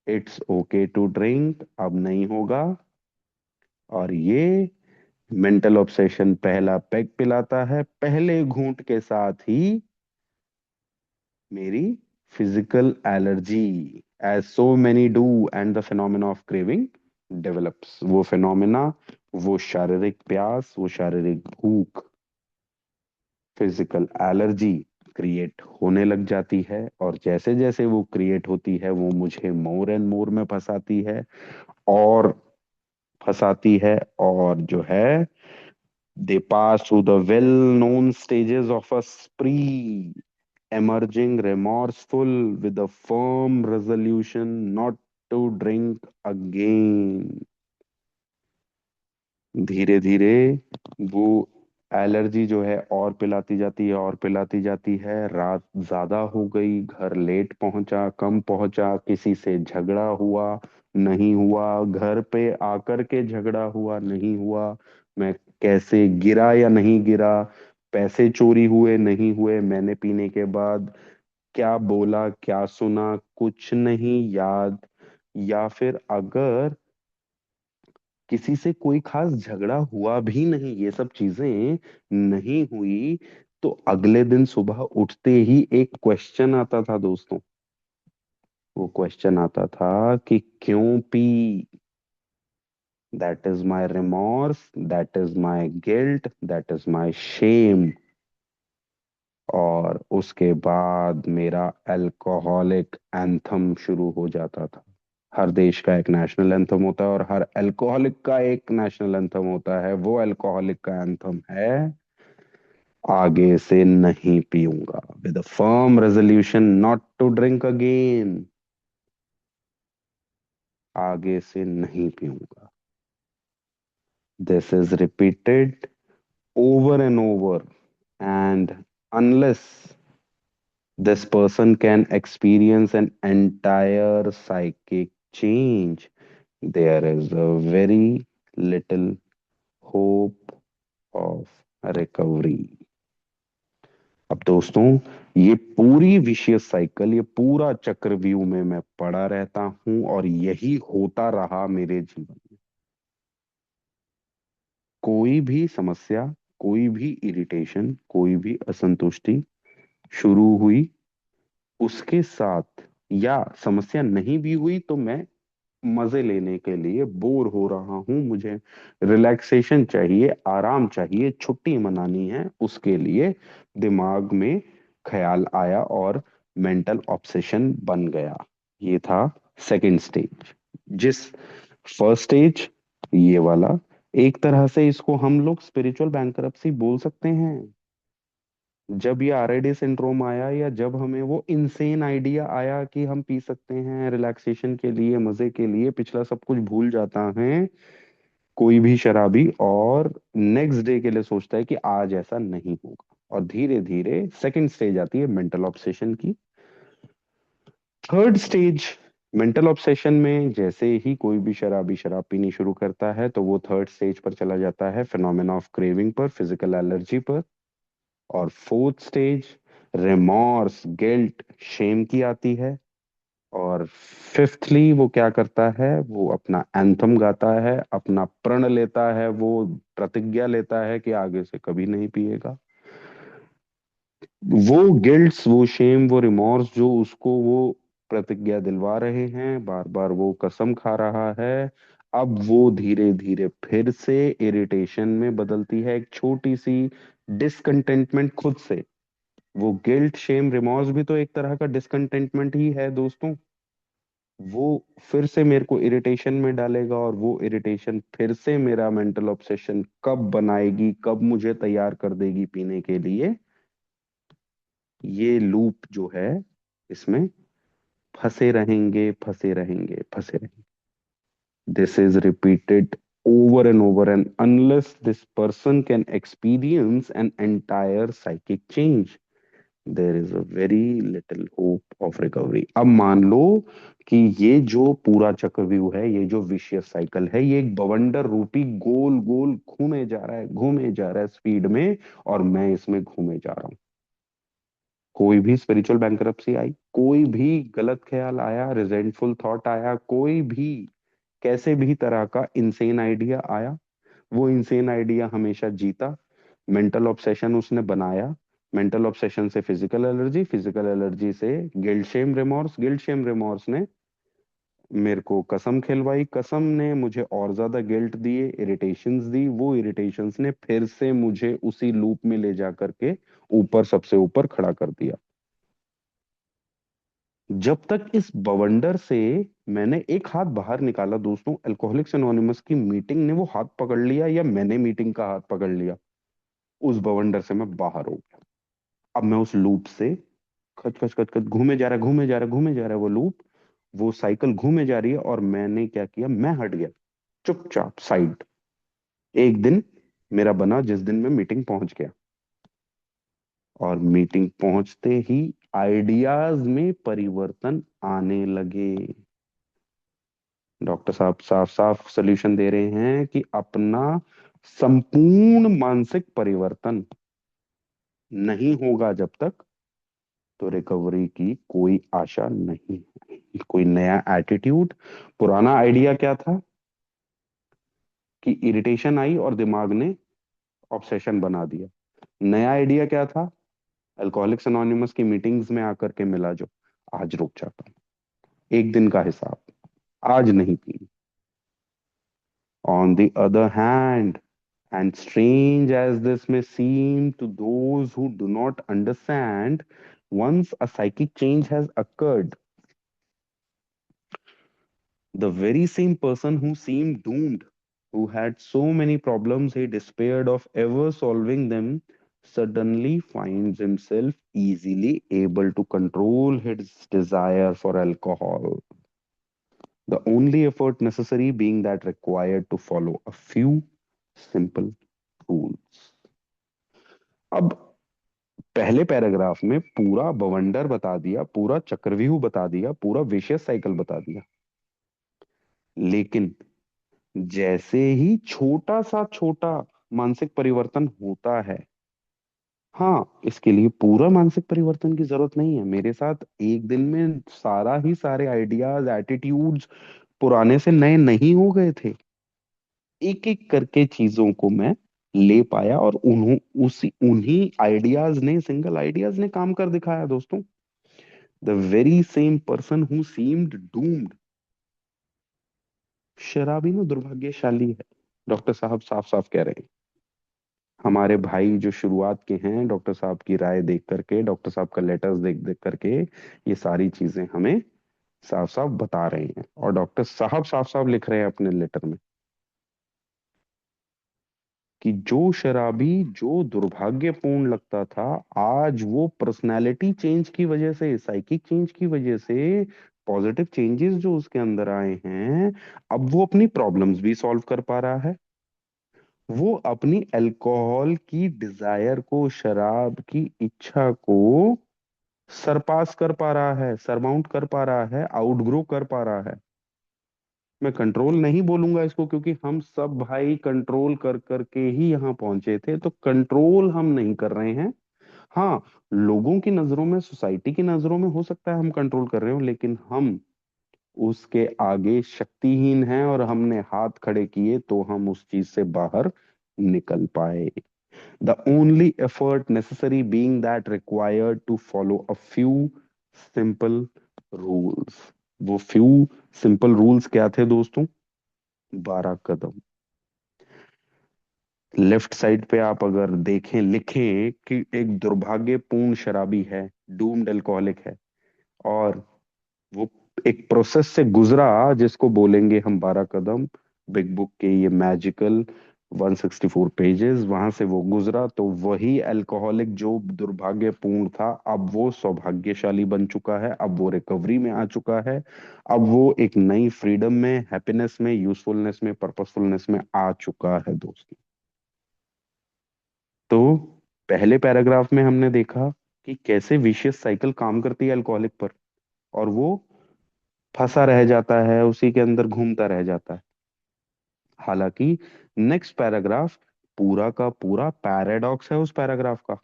it's okay to drink, अब नहीं होगा। और ये मेंटल ऑब्सेशन पहला पेग पिलाता है, पहले घूंट के साथ ही मेरी physical allergy, as so many do, and the phenomena of craving develops. वो फिनोमेना, वो शारीरिक प्यास, वो शारीरिक भूख, फिजिकल एलर्जी क्रिएट होने लग जाती है। और जैसे जैसे वो क्रिएट होती है, वो मुझे मोर एंड मोर में फंसाती है, और फंसाती है, और जो है, they pass through the well-known stages of a spree, emerging remorseful with a firm resolution not to drink again। धीरे धीरे वो एलर्जी जो है और पिलाती जाती है, और पिलाती जाती है। रात ज्यादा हो गई, घर लेट पहुंचा, कम पहुंचा, किसी से झगड़ा हुआ नहीं हुआ, घर पे आकर के झगड़ा हुआ नहीं हुआ, मैं कैसे गिरा या नहीं गिरा, पैसे चोरी हुए नहीं हुए मैंने पीने के बाद, क्या बोला क्या सुना कुछ नहीं याद, या फिर अगर किसी से कोई खास झगड़ा हुआ भी नहीं, ये सब चीजें नहीं हुई, तो अगले दिन सुबह उठते ही एक क्वेश्चन आता था दोस्तों। वो क्वेश्चन आता था कि क्यों पी। That is my remorse, that is my guilt, that is my shame. और उसके बाद मेरा अल्कोहलिक एंथम शुरू हो जाता था। हर देश का एक नेशनल एंथम होता है और हर अल्कोहलिक का एक नेशनल एंथम होता है। वो अल्कोहलिक का एंथम है, आगे से नहीं पीऊंगा, with a firm resolution not to drink again. आगे से नहीं पीऊंगा। This is repeated over and over, and unless this person can experience an entire psychic change, there is a very little hope of recovery. अब दोस्तों, ये पूरी vicious cycle, ये पूरा चक्रव्यूह में मैं पड़ा रहता हूं और यही होता रहा मेरे जीवन में। कोई भी समस्या, कोई भी इरिटेशन, कोई भी असंतुष्टि शुरू हुई, उसके साथ, या समस्या नहीं भी हुई तो मैं मजे लेने के लिए बोर हो रहा हूं, मुझे रिलैक्सेशन चाहिए, आराम चाहिए, छुट्टी मनानी है, उसके लिए दिमाग में ख्याल आया और मेंटल ऑब्सेशन बन गया। ये था सेकंड स्टेज। जिस फर्स्ट स्टेज, ये वाला, एक तरह से इसको हम लोग स्पिरिचुअल बैंकरप्सी बोल सकते हैं। जब ये आरआईडी सिंड्रोम आया, या जब हमें वो इनसेन आइडिया आया कि हम पी सकते हैं रिलैक्सेशन के लिए, मजे के लिए, पिछला सब कुछ भूल जाता है कोई भी शराबी, और नेक्स्ट डे के लिए सोचता है कि आज ऐसा नहीं होगा, और धीरे धीरे सेकंड स्टेज आती है मेंटल ऑब्सेशन की। थर्ड स्टेज मेंटल ऑब्सेशन में जैसे ही कोई भी शराबी शराब पीनी शुरू करता है, तो वो थर्ड स्टेज पर चला जाता है, फिनोमेना ऑफ क्रेविंग पर, फिजिकल एलर्जी पर। और फोर्थ स्टेज रिमॉर्स, गिल्ट, शेम की आती है। और फिफ्थली वो क्या करता है, वो अपना एंथम गाता है, अपना प्रण लेता है, वो प्रतिज्ञा लेता है कि आगे से कभी नहीं पिएगा। वो गिल्ट्स, वो शेम, वो रिमॉर्स जो उसको वो प्रतिज्ञा दिलवा रहे हैं, बार बार वो कसम खा रहा है, अब वो धीरे धीरे फिर से इरिटेशन में बदलती है, एक छोटी सी डिसकंटेंटमेंट खुद से। वो गिल्ट शेम रिमॉर्स भी तो एक तरह का डिसकंटेंटमेंट ही है दोस्तों। वो फिर से मेरे को इरिटेशन में डालेगा, और वो इरिटेशन फिर से मेरा मेंटल ऑब्सेशन कब बनाएगी, कब मुझे तैयार कर देगी पीने के लिए। ये लूप जो है, इसमें फंसे रहेंगे, फंसे रहेंगे, फंसे रहेंगे। This is repeated over and over, and unless this person can experience an entire psychic change, there is a very little hope of recovery. अब मान लो कि ये जो पूरा चक्रव्यूह है, ये जो विशियस साइकिल है, ये एक बवंडर रूपी गोल गोल घूमे जा रहा है, घूमे जा रहा है स्पीड में, और मैं इसमें घूमे जा रहा हूँ। कोई भी स्पिरिचुअल बैंकरप्सी आई, कोई भी गलत ख्याल आया, रिजेंटफुल थॉट आया, कोई भी कैसे भी तरह का इंसेन आइडिया आया, वो इंसेन आइडिया हमेशा जीता। मेंटल ऑब्सेशन उसने बनाया, मेंटल ऑब्सेशन से फिजिकल एलर्जी, फिजिकल एलर्जी से गिल्ट शेम रिमॉर्स, गिल्ट शेम रिमॉर्स ने मेरे को कसम खिलवाई, कसम ने मुझे और ज्यादा गिल्ट दिए, इरिटेशंस दी, वो इरिटेशंस ने फिर से मुझे उसी लूप में ले जा करके ऊपर, सबसे ऊपर खड़ा कर दिया। जब तक इस बवंडर से मैंने एक हाथ बाहर निकाला दोस्तों, अल्कोहलिक्स एनोनिमस की मीटिंग ने वो हाथ पकड़ लिया, या मैंने मीटिंग का हाथ पकड़ लिया, उस बवंडर से मैं बाहर हो गया। अब मैं उस लूप से खच खच खच खच घूमे जा रहा है, घूमे जा रहा है, घूमे जा रहा है वो लूप, वो साइकिल घूमे जा रही है, और मैंने क्या किया, मैं हट गया चुपचाप साइड। एक दिन मेरा बना जिस दिन मैं मीटिंग पहुंच गया, और मीटिंग पहुंचते ही आइडियाज में परिवर्तन आने लगे। डॉक्टर साहब साफ साफ सोल्यूशन दे रहे हैं कि अपना संपूर्ण मानसिक परिवर्तन नहीं होगा जब तक, तो रिकवरी की कोई आशा नहीं है। कोई नया एटीट्यूड, पुराना आइडिया क्या था कि इरिटेशन आई और दिमाग ने ऑब्सेशन बना दिया। नया आइडिया क्या था? अल्कोहलिक्स अनोनिमस की मीटिंग्स में आकर के मिला जो, आज रुक जाता हूँ, एक दिन का हिसाब, आज नहीं P. On the other hand, and strange as this may seem to those who do not understand, once a psychic change has occurred, the very same person who seemed doomed, who had so many problems he despaired of ever solving them, suddenly finds himself easily able to control his desire for alcohol. The only effort necessary being that required to follow a few simple rules. अब पहले paragraph में पूरा बवंडर बता दिया, पूरा चक्रव्यूह बता दिया, पूरा विशेष साइकिल बता दिया, लेकिन जैसे ही छोटा सा छोटा मानसिक परिवर्तन होता है, हाँ, इसके लिए पूरा मानसिक परिवर्तन की जरूरत नहीं है। मेरे साथ एक दिन में सारा ही सारे आइडियाज एटीट्यूड्स पुराने से नए नहीं हो गए थे। एक एक करके चीजों को मैं ले पाया और उन्हीं आइडियाज ने, सिंगल आइडियाज ने काम कर दिखाया दोस्तों। The very same person who seemed doomed, शराबी में दुर्भाग्यशाली है, डॉक्टर साहब साफ साफ कह रहे हैं। हमारे भाई जो शुरुआत के हैं, डॉक्टर साहब की राय देख करके, डॉक्टर साहब का लेटर्स देख देख करके ये सारी चीजें हमें साफ साफ बता रहे हैं, और डॉक्टर साहब साफ साफ लिख रहे हैं अपने लेटर में कि जो शराबी जो दुर्भाग्यपूर्ण लगता था, आज वो पर्सनालिटी चेंज की वजह से, साइकिक चेंज की वजह से, पॉजिटिव चेंजेस जो उसके अंदर आए हैं, अब वो अपनी प्रॉब्लम्स भी सॉल्व कर पा रहा है। वो अपनी अल्कोहल की डिजायर को, शराब की इच्छा को सरपास कर पा रहा है, सरमाउंट कर पा रहा है, आउटग्रो कर पा रहा है। मैं कंट्रोल नहीं बोलूंगा इसको, क्योंकि हम सब भाई कंट्रोल कर करके ही यहाँ पहुंचे थे, तो कंट्रोल हम नहीं कर रहे हैं। हाँ, लोगों की नजरों में, सोसाइटी की नजरों में हो सकता है हम कंट्रोल कर रहे हो, लेकिन हम उसके आगे शक्तिहीन हैं, और हमने हाथ खड़े किए तो हम उस चीज से बाहर निकल पाए। The only effort necessary being that required to follow a few simple rules. वो फ्यू सिंपल रूल्स क्या थे दोस्तों? 12 कदम। लेफ्ट साइड पे आप अगर देखें, लिखें कि एक दुर्भाग्यपूर्ण शराबी है, डूम्ड अल्कोहलिक है, और वो एक प्रोसेस से गुजरा जिसको बोलेंगे हम 12 कदम। बिग बुक के ये मैजिकल 164 पेजेस, वहां से वो गुजरा, तो वही अल्कोहलिक जो दुर्भाग्यपूर्ण था, अब वो सौभाग्यशाली बन चुका है, अब वो रिकवरी में आ चुका है, अब वो एक नई फ्रीडम में, हैप्पीनेस में, यूजफुलनेस में, पर्पसफुलनेस में आ चुका है दोस्तों। तो पहले पैराग्राफ में हमने देखा कि कैसे विशियस साइकिल काम करती है अल्कोहलिक पर, और वो फंसा रह जाता है, उसी के अंदर घूमता रह जाता है। हालांकि नेक्स्ट पैराग्राफ पूरा का पूरा पैराडॉक्स है उस पैराग्राफ का,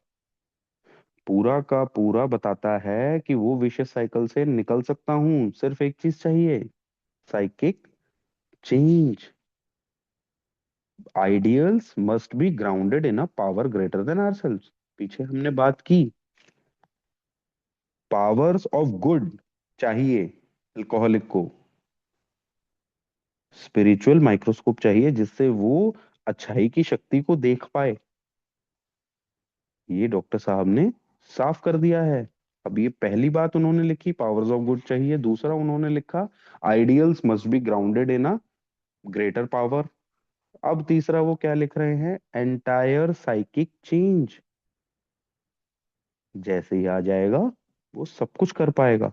पूरा का पूरा बताता है कि वो विशियस साइकिल से निकल सकता हूं, सिर्फ एक चीज चाहिए, psychic change. Ideals must be grounded in a power greater than ourselves. पीछे हमने बात की, पावर्स ऑफ गुड चाहिए अल्कोहलिक को, स्पिरिचुअल माइक्रोस्कोप चाहिए जिससे वो अच्छाई की शक्ति को देख पाए। ये डॉक्टर साहब ने साफ कर दिया है। अब ये पहली बात उन्होंने लिखी, पावर्स ऑफ गुड चाहिए। दूसरा उन्होंने लिखा, ideals must be grounded in a greater power. अब तीसरा वो क्या लिख रहे हैं, एंटायर साइकिक चेंज। जैसे ही आ जाएगा वो सब कुछ कर पाएगा।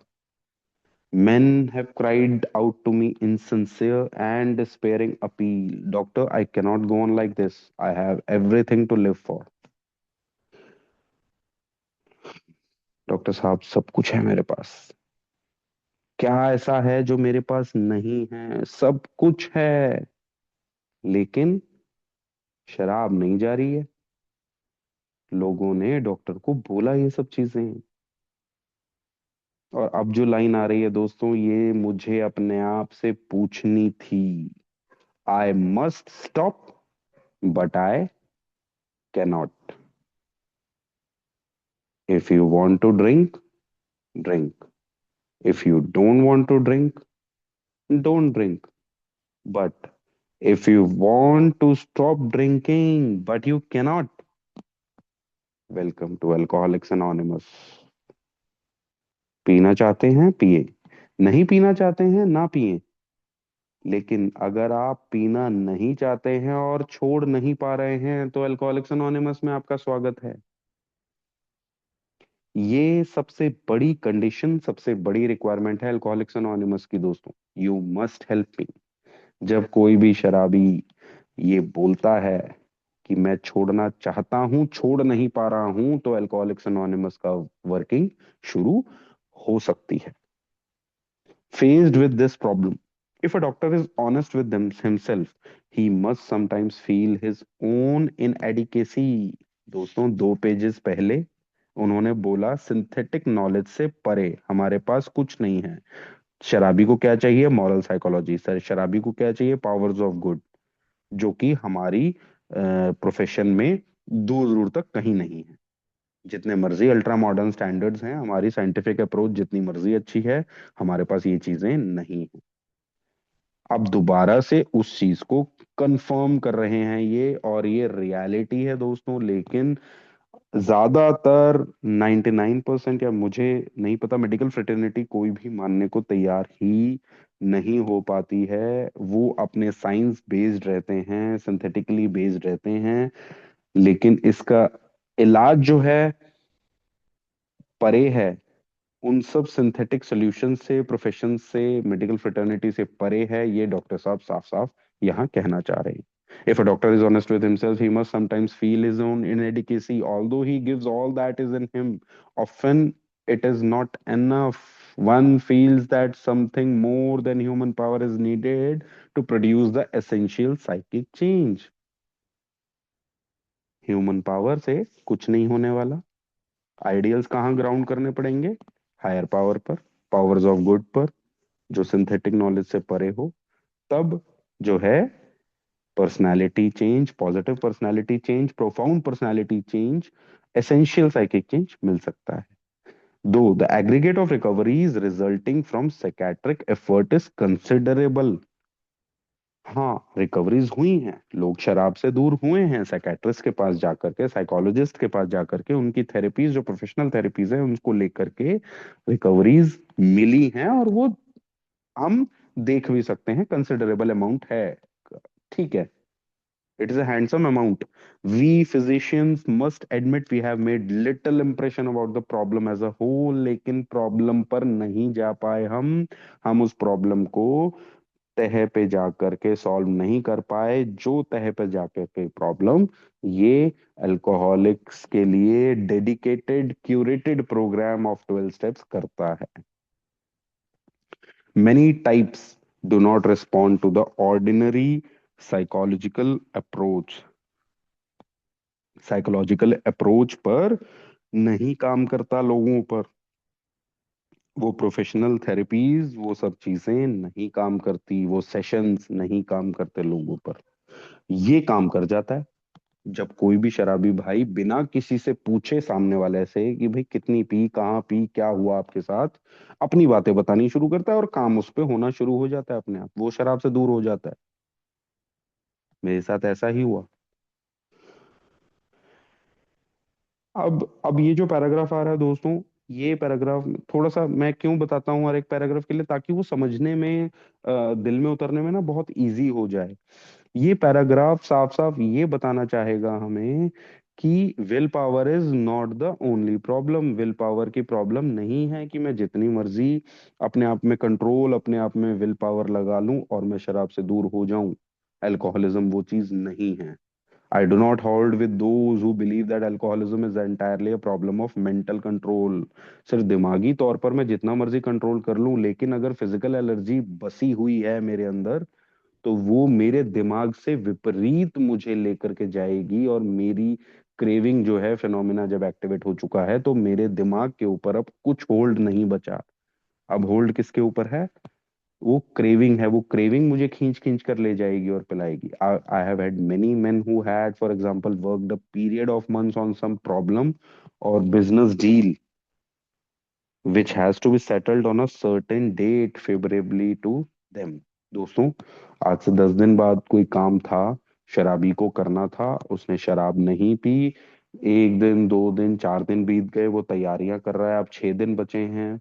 Men have cried out to me in sincere and despairing appeal. Doctor, I cannot go on like this. I have everything to live for. Doctor साहब, सब कुछ है मेरे पास। क्या ऐसा है जो मेरे पास नहीं है? सब कुछ है, लेकिन शराब नहीं जा रही है। लोगों ने डॉक्टर को बोला ये सब चीजें, और अब जो लाइन आ रही है दोस्तों, ये मुझे अपने आप से पूछनी थी। I must stop but I cannot. If you want to drink, drink. If you don't want to drink, don't drink. But if you want to stop drinking but you cannot, welcome to Alcoholics Anonymous. पीना चाहते हैं पिए, नहीं पीना चाहते हैं ना पिए। लेकिन अगर आप पीना नहीं चाहते हैं और छोड़ नहीं पा रहे हैं तो अल्कोहलिक्स अनोनिमस में आपका स्वागत है। ये सबसे बड़ी कंडीशन, सबसे बड़ी रिक्वायरमेंट है अल्कोहलिक्स अनोनिमस की दोस्तों। You must help me. जब कोई भी शराबी ये बोलता है कि मैं छोड़ना चाहता हूं, छोड़ नहीं पा रहा हूं, तो अल्कोहलिक्स अनोनिमस का वर्किंग शुरू हो सकती है। Faced with this problem, if a doctor is honest with himself, he must sometimes feel his own inadequacy। दोस्तों, 2 पेजेस पहले उन्होंने बोला सिंथेटिक नॉलेज से परे हमारे पास कुछ नहीं है। शराबी को क्या चाहिए? Moral psychology. सर, शराबी को क्या चाहिए? पावर्स ऑफ गुड, जो कि हमारी प्रोफेशन में दूर दूर तक कहीं नहीं है। जितने मर्जी अल्ट्रा मॉडर्न स्टैंडर्ड्स हैं, हमारी साइंटिफिक अप्रोच जितनी मर्जी अच्छी है, हमारे पास ये चीजें नहीं है। अब दोबारा से उस चीज को कंफर्म कर रहे हैं ये, और ये रियलिटी है दोस्तों। लेकिन ज्यादातर 99%, या मुझे नहीं पता, मेडिकल फ्रेटर्निटी कोई भी मानने को तैयार ही नहीं हो पाती है। वो अपने साइंस बेस्ड रहते हैं, सिंथेटिकली बेस्ड रहते हैं। लेकिन इसका इलाज जो है, परे है उन सब सिंथेटिक सॉल्यूशन से, प्रोफेशन से, मेडिकल फ्रेटर्निटी से परे है। ये डॉक्टर साहब साफ साफ यहाँ कहना चाह रहे हैं। If a doctor is honest with himself, he must sometimes feel his own inadequacy, although he gives all that is in him. Often it is not enough. One feels that something more than human power is needed to produce the essential psychic change. Human power से कुछ नहीं होने वाला। Ideals कहाँ ground करने पड़ेंगे? Higher power पर, powers of good पर, जो सिंथेटिक नॉलेज से परे हो। तब जो है personality change, positive personality change, profound personality change, essential psychic change मिल सकता है। Though the aggregate of recoveries resulting from psychiatric effort is considerable. हाँ, रिकवरीज हुई हैं, लोग शराब से दूर हुए हैं, साइकेट्रिस्ट के पास जाकर के, साइकोलॉजिस्ट के पास जाकर के, उनकी थेरेपीज जो प्रोफेशनल थेरेपीज है उनको लेकर के रिकवरीज मिली हैं। और वो हम देख भी सकते हैं, कंसिडरेबल अमाउंट है। ठीक है, it is a handsome amount. We physicians must admit we have made little impression about the problem as a whole, लेकिन प्रॉब्लम पर नहीं जा पाए हम उस प्रॉब्लम को तह पे जा करके सॉल्व नहीं कर पाए। जो तह पे जाकर के प्रॉब्लम, ये अल्कोहलिक्स के लिए dedicated curated program of 12 steps करता है। Many types do not respond to the ordinary psychological approach। Psychological approach पर नहीं काम करता लोगों पर। वो प्रोफेशनल थेरेपीज, वो सब चीजें नहीं काम करती, वो सेशंस नहीं काम करते लोगों पर। ये काम कर जाता है जब कोई भी शराबी भाई बिना किसी से पूछे, सामने वाले से कि भाई कितनी पी, कहाँ पी, क्या हुआ आपके साथ, अपनी बातें बतानी शुरू करता है और काम उस पे होना शुरू हो जाता है अपने आप। वो शराब से दूर हो जाता है। मेरे साथ ऐसा ही हुआ। अब ये जो पैराग्राफ आ रहा है दोस्तों, ये पैराग्राफ थोड़ा सा मैं क्यों बताता हूँ हर एक पैराग्राफ के लिए, ताकि वो समझने में, दिल में उतरने में ना बहुत इजी हो जाए। ये पैराग्राफ साफ साफ ये बताना चाहेगा हमें कि will power is not the only problem. Will power की प्रॉब्लम नहीं है कि मैं जितनी मर्जी अपने आप में कंट्रोल, अपने आप में विल पावर लगा लूं और मैं शराब से दूर हो जाऊं। अल्कोहलिज्म वो चीज नहीं है। I do not hold with those who believe that alcoholism is entirely a problem of mental control। सिर्फ दिमागी तौर पर मैं जितना मर्जी कंट्रोल कर लूं, लेकिन अगर फिजिकल एलर्जी बसी हुई है मेरे अंदर, तो वो मेरे दिमाग से विपरीत मुझे लेकर के जाएगी। और मेरी क्रेविंग जो है, फिनोमिना जब एक्टिवेट हो चुका है, तो मेरे दिमाग के ऊपर अब कुछ होल्ड नहीं बचा। अब होल्ड किसके ऊपर है? वो क्रेविंग है, वो क्रेविंग मुझे खींच खींच कर ले जाएगी और पिलाएगी। I have had many men who had for example worked a period of months on some problem और business deal which has to be settled on a certain date favorably to them। दोस्तों, आज से 10 दिन बाद कोई काम था, शराबी को करना था, उसने शराब नहीं पी। 1 दिन, 2 दिन, 4 दिन बीत गए, वो तैयारियां कर रहा है, अब 6 दिन बचे हैं।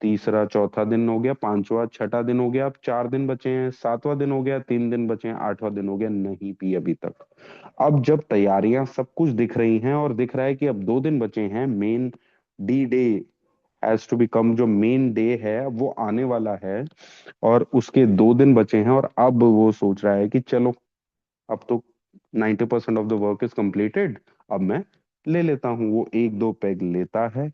तीसरा चौथा दिन हो गया, पांचवा छठा दिन हो गया, अब 4 दिन बचे हैं, सातवां दिन हो गया, 3 दिन बचे हैं, आठवां दिन हो गया, नहीं पी अभी तक। अब जब तैयारियां सब कुछ दिख रही हैं और दिख रहा है कि अब 2 दिन बचे हैं, main D day has to become, जो मेन डे है वो आने वाला है, और उसके 2 दिन बचे हैं, और अब वो सोच रहा है कि चलो, अब तो 90% of the work is completed, अब मैं ले लेता हूँ। वो एक दो पेग लेता है।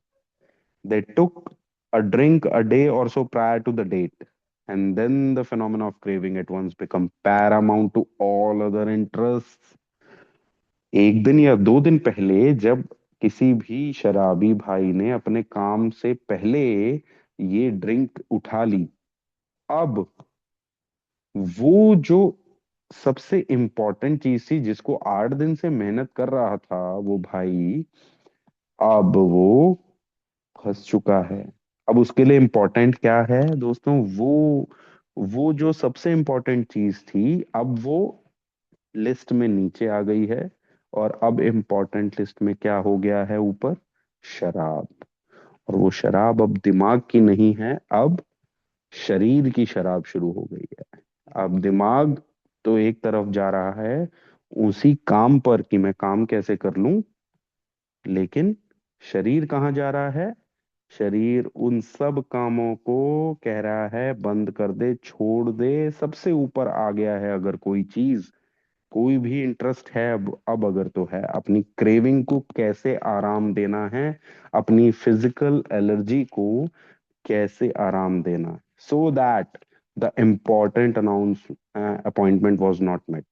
They took a drink a day or so prior to the date, and then the phenomenon of craving at once become paramount to all other interests। 1 दिन या 2 दिन पहले जब किसी भी शराबी भाई ने अपने काम से पहले ये ड्रिंक उठा ली, अब वो जो सबसे इम्पोर्टेंट चीज थी, जिसको 8 दिन से मेहनत कर रहा था वो भाई, अब वो फंस चुका है। अब उसके लिए इम्पोर्टेंट क्या है दोस्तों? वो जो सबसे इम्पोर्टेंट चीज थी, अब वो लिस्ट में नीचे आ गई है, और अब इम्पोर्टेंट लिस्ट में क्या हो गया है ऊपर? शराब। और वो शराब अब दिमाग की नहीं है, अब शरीर की शराब शुरू हो गई है। अब दिमाग तो एक तरफ जा रहा है उसी काम पर कि मैं काम कैसे कर लूं, लेकिन शरीर कहाँ जा रहा है? शरीर उन सब कामों को कह रहा है बंद कर दे, छोड़ दे। सबसे ऊपर आ गया है अगर कोई चीज, कोई भी इंटरेस्ट है, अब अगर तो है अपनी क्रेविंग को कैसे आराम देना है, अपनी फिजिकल एलर्जी को कैसे आराम देना है, so that the important announce appointment was not met.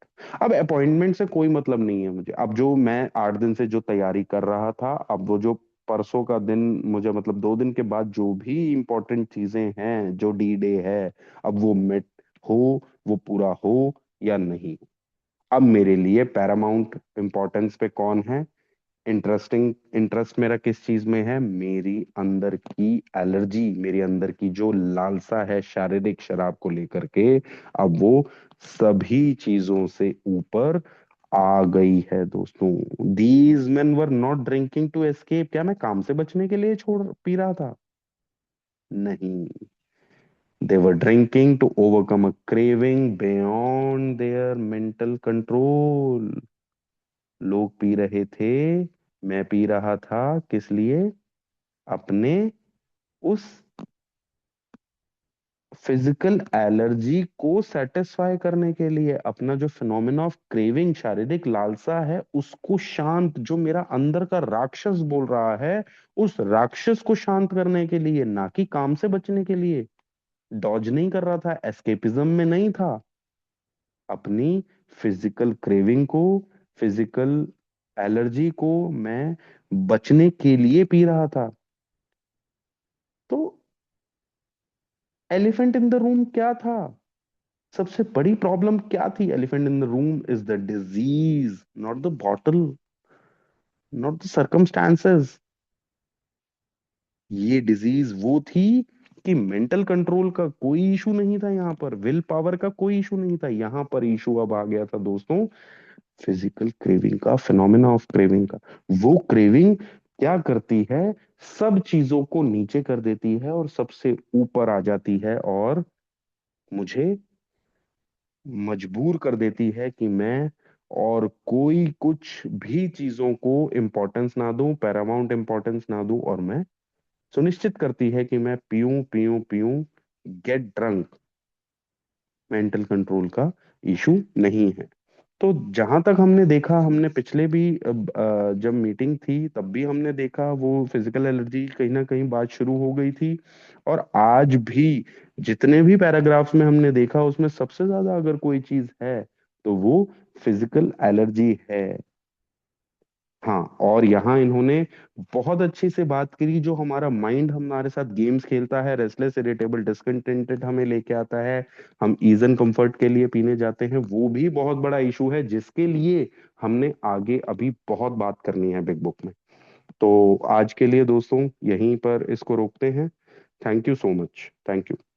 अब अपॉइंटमेंट से कोई मतलब नहीं है मुझे। अब जो मैं 8 दिन से जो तैयारी कर रहा था, अब वो जो परसों का दिन मुझे, मतलब 2 दिन के बाद जो भी इंपॉर्टेंट चीजें हैं, जो डी डे है, अब वो मेट हो, वो पूरा हो या नहीं, अब मेरे लिए पैरामाउंट इम्पोर्टेंस पे कौन है? इंटरेस्टिंग इंटरेस्ट मेरा किस चीज में है? मेरी अंदर की एलर्जी, मेरी अंदर की जो लालसा है शारीरिक शराब को लेकर के, अब वो सभी चीजों से ऊपर आ गई है दोस्तों। These men were not drinking to escape. क्या मैं काम से बचने के लिए छोड़ पी रहा था? नहीं, they were drinking to overcome a craving beyond their mental control। लोग पी रहे थे, मैं पी रहा था, किस लिए? अपने उस फिजिकल एलर्जी को सेटिस्फाई करने के लिए, अपना जो फिनोमेना ऑफ क्रेविंग, शारीरिक लालसा है, उसको शांत, जो मेरा अंदर का राक्षस बोल रहा है, उस राक्षस को शांत करने के लिए, ना कि काम से बचने के लिए। डॉज नहीं कर रहा था, एस्केपिज्म में नहीं था, अपनी फिजिकल क्रेविंग को, फिजिकल एलर्जी को मैं बचने के लिए पी रहा था। तो एलिफेंट इन द रूम क्या था? सबसे बड़ी प्रॉब्लम क्या थी? Elephant in the room is the disease, not the bottle, not the circumstances. ये डिजीज वो थी कि मेंटल कंट्रोल का कोई इशू नहीं था, यहाँ पर विल पावर का कोई इशू नहीं था, यहाँ पर इशू अब आ गया था दोस्तों फिजिकल क्रेविंग का, फिनोमेना ऑफ क्रेविंग का। वो क्रेविंग क्या करती है? सब चीजों को नीचे कर देती है और सबसे ऊपर आ जाती है, और मुझे मजबूर कर देती है कि मैं और कोई कुछ भी चीजों को इम्पोर्टेंस ना दूं, पैरामाउंट इम्पोर्टेंस ना दूं, और मैं सुनिश्चित करती है कि मैं पीऊं पीऊं पीऊं, गेट ड्रंक। मेंटल कंट्रोल का इशू नहीं है। तो जहां तक हमने देखा, हमने पिछले भी जब मीटिंग थी तब भी हमने देखा वो फिजिकल एलर्जी कहीं ना कहीं बात शुरू हो गई थी। और आज भी जितने भी पैराग्राफ्स में हमने देखा, उसमें सबसे ज्यादा अगर कोई चीज है तो वो फिजिकल एलर्जी है। हाँ, और यहाँ इन्होंने बहुत अच्छी से बात करी, जो हमारा माइंड हमारे साथ गेम्स खेलता है, रेस्टलेस, इरिटेबल, डिसकंटेंटेड हमें लेके आता है, हम ईज एंड कंफर्ट के लिए पीने जाते हैं, वो भी बहुत बड़ा इशू है, जिसके लिए हमने आगे अभी बहुत बात करनी है बिग बुक में। तो आज के लिए दोस्तों यहीं पर इसको रोकते हैं। Thank you so much, thank you.